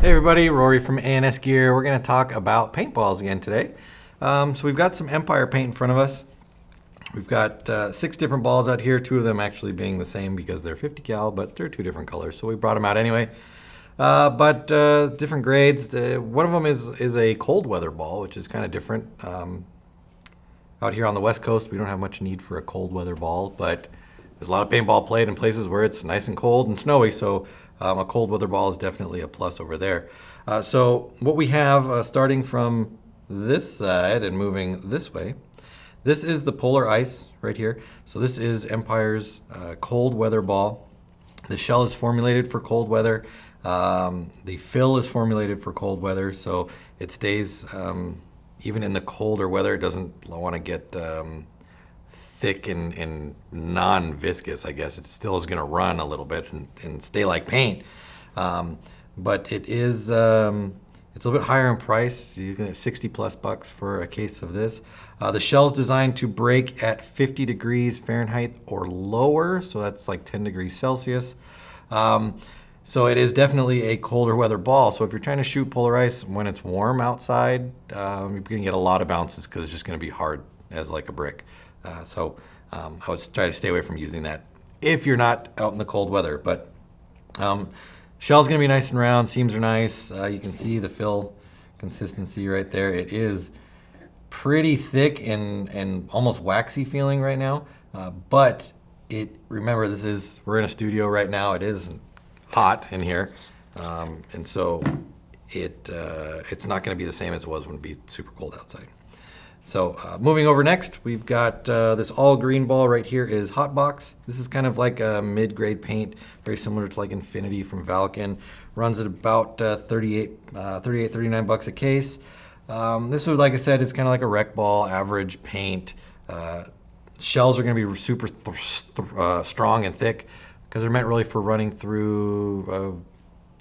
Hey everybody, Rory from ANS Gear. We're going to talk about paintballs again today. So we've got some Empire paint in front of us. We've got 6 different balls out here, 2 of them actually being the same because they're 50 cal, but they're 2 different colors, so we brought them out anyway. But different grades. One of them is a cold weather ball, which is kind of different. Out here on the West Coast, we don't have much need for a cold weather ball, but there's a lot of paintball played in places where it's nice and cold and snowy, so a cold weather ball is definitely a plus over there. So what we have, starting from this side and moving this way, this is the polar ice right here. So this is Empire's cold weather ball. The shell is formulated for cold weather. The fill is formulated for cold weather, so it stays even in the colder weather. It doesn't want to get thick and non-viscous, I guess. It still is going to run a little bit and stay like paint. But it is, it's a little bit higher in price. You can get 60 plus bucks for a case of this. The shell's designed to break at 50 degrees Fahrenheit or lower, so that's like 10 degrees Celsius. So it is definitely a colder weather ball. So if you're trying to shoot polar ice when it's warm outside, you're going to get a lot of bounces because it's just going to be hard as like a brick. So I would try to stay away from using that if you're not out in the cold weather. But shell's going to be nice and round. Seams are nice. You can see the fill consistency right there. It is pretty thick and almost waxy feeling right now. But remember, we're in a studio right now. It is hot in here, and so it's not going to be the same as it was when it'd be super cold outside. So moving over next, we've got this all green ball right here is Hot Box. This is kind of like a mid-grade paint, very similar to like Infinity from Valken. Runs at about 39 bucks a case. This would, like I said, it's kind of like a rec ball, average paint. Shells are going to be super strong and thick because they're meant really for running through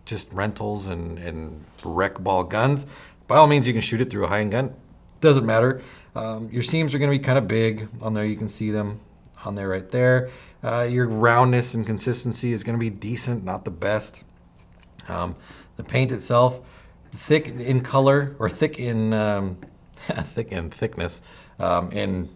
just rentals and rec ball guns. By all means, you can shoot it through a high-end gun. Doesn't matter. Your seams are going to be kind of big on there. You can see them on there right there. Your roundness and consistency is going to be decent, not the best. The paint itself, thick in color or thick in thick in thickness, in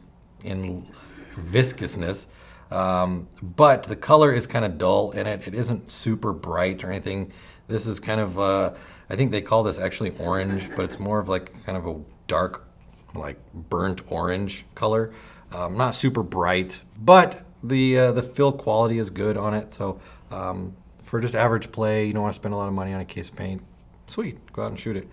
viscousness, but the color is kind of dull in it. It isn't super bright or anything. This is kind of I think they call this actually orange, but it's more of like kind of a dark, like burnt orange color. Not super bright, but the fill quality is good on it. So for just average play, you don't want to spend a lot of money on a case of paint. Sweet, go out and shoot it.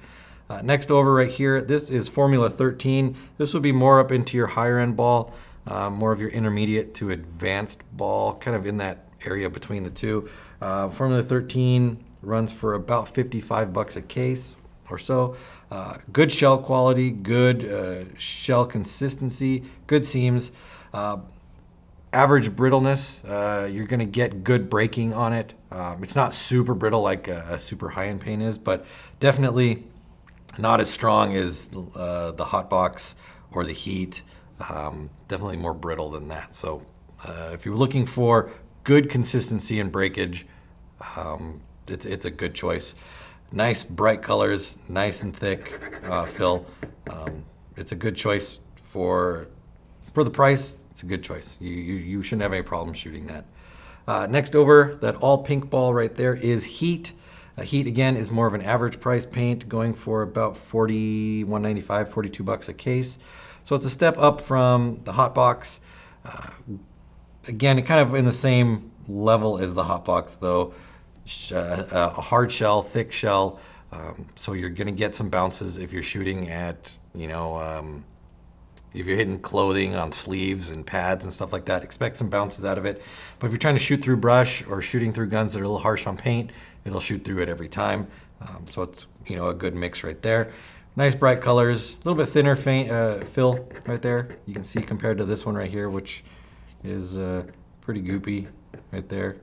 Next over right here, this is Formula 13. This will be more up into your higher end ball, more of your intermediate to advanced ball, kind of in that area between the two. Formula 13 runs for about 55 bucks a case or so. Good shell quality, good shell consistency, good seams, average brittleness. You're going to get good breaking on it. It's not super brittle like a super high-end paint is, but definitely not as strong as the Hot Box or the Heat. Definitely more brittle than that. So if you're looking for good consistency and breakage, it's a good choice. Nice bright colors, nice and thick fill. It's a good choice for the price. It's a good choice. You shouldn't have any problem shooting that. Next over, that all pink ball right there is Heat. Heat again is more of an average price paint, going for about $41.95, 42 bucks a case. So it's a step up from the Hot Box. Again, it kind of in the same level as the Hot Box though. A hard shell, thick shell, so you're going to get some bounces if you're shooting at, if you're hitting clothing on sleeves and pads and stuff like that, expect some bounces out of it. But if you're trying to shoot through brush or shooting through guns that are a little harsh on paint, it'll shoot through it every time. So it's, a good mix right there. Nice bright colors, a little bit thinner fill right there. You can see compared to this one right here, which is pretty goopy right there.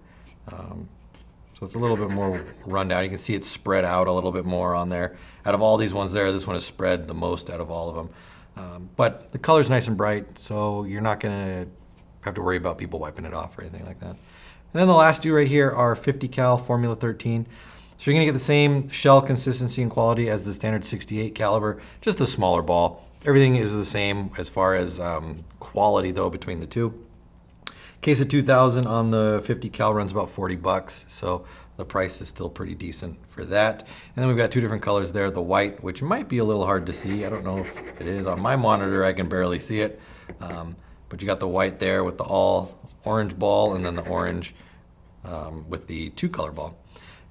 So it's a little bit more rundown. You can see it's spread out a little bit more on there. Out of all these ones there, this one is spread the most out of all of them. But the color's nice and bright, so you're not going to have to worry about people wiping it off or anything like that. And then the last two right here are 50 cal Formula 13. So you're gonna get the same shell consistency and quality as the standard 68 caliber, just a smaller ball. Everything is the same as far as quality though between the two. Case of 2000 on the 50 cal runs about $40, so the price is still pretty decent for that. And then we've got two different colors there, the white, which might be a little hard to see. I don't know if it is. On my monitor, I can barely see it. But you got the white there with the all orange ball, and then the orange with the two-color ball.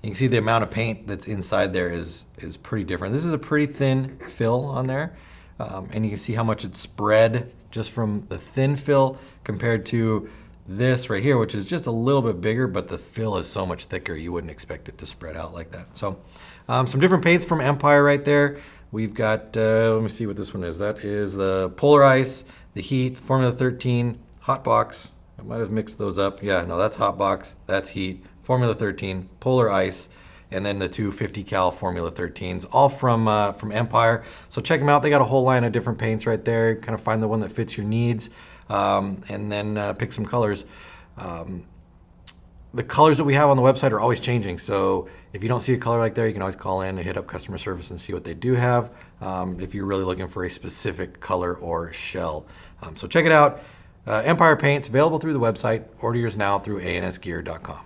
You can see the amount of paint that's inside there is pretty different. This is a pretty thin fill on there, and you can see how much it's spread just from the thin fill compared to this right here, which is just a little bit bigger, but the fill is so much thicker you wouldn't expect it to spread out like that. So some different paints from Empire right there. We've got, let me see what this one is. That is the Polar Ice, the Heat, Formula 13, Hot Box. I might have mixed those up. Yeah, no, that's Hot Box, that's Heat, Formula 13, Polar Ice, and then the two 50 cal Formula 13s, all from Empire. So check them out. They got a whole line of different paints right there. Kind of find the one that fits your needs, and then pick some colors. The colors that we have on the website are always changing. So if you don't see a color like there, you can always call in and hit up customer service and see what they do have, if you're really looking for a specific color or shell. So check it out. Empire Paints, available through the website. Order yours now through ansgear.com.